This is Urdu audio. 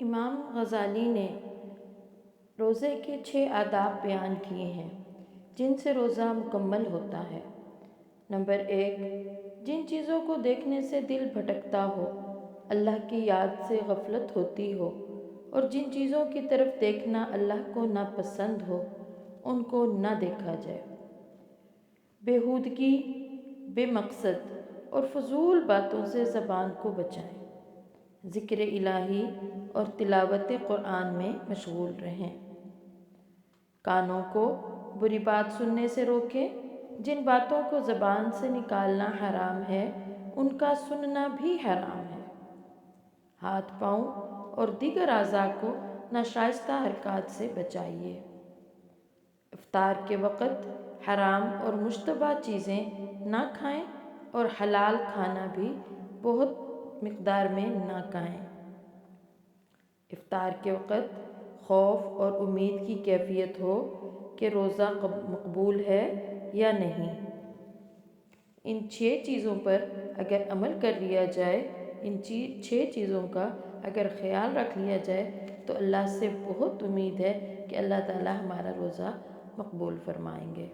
امام غزالی نے روزے کے 6 آداب بیان کیے ہیں جن سے روزہ مکمل ہوتا ہے۔ نمبر 1، جن چیزوں کو دیکھنے سے دل بھٹکتا ہو، اللہ کی یاد سے غفلت ہوتی ہو اور جن چیزوں کی طرف دیکھنا اللہ کو ناپسند ہو ان کو نہ دیکھا جائے۔ بیہودگی، بے مقصد اور فضول باتوں سے زبان کو بچائیں۔ ذکر الہی اور تلاوت قرآن میں مشغول رہیں۔ کانوں کو بری بات سننے سے روکیں۔ جن باتوں کو زبان سے نکالنا حرام ہے ان کا سننا بھی حرام ہے۔ ہاتھ پاؤں اور دیگر اعضاء کو ناشائستہ حرکات سے بچائیے۔ افطار کے وقت حرام اور مشتبہ چیزیں نہ کھائیں اور حلال کھانا بھی بہت مقدار میں نہ کھائیں۔ افطار کے وقت خوف اور امید کی کیفیت ہو کہ روزہ مقبول ہے یا نہیں۔ ان 6 چیزوں پر اگر عمل کر لیا جائے، ان 6 چیزوں کا اگر خیال رکھ لیا جائے تو اللہ سے بہت امید ہے کہ اللہ تعالی ہمارا روزہ مقبول فرمائیں گے۔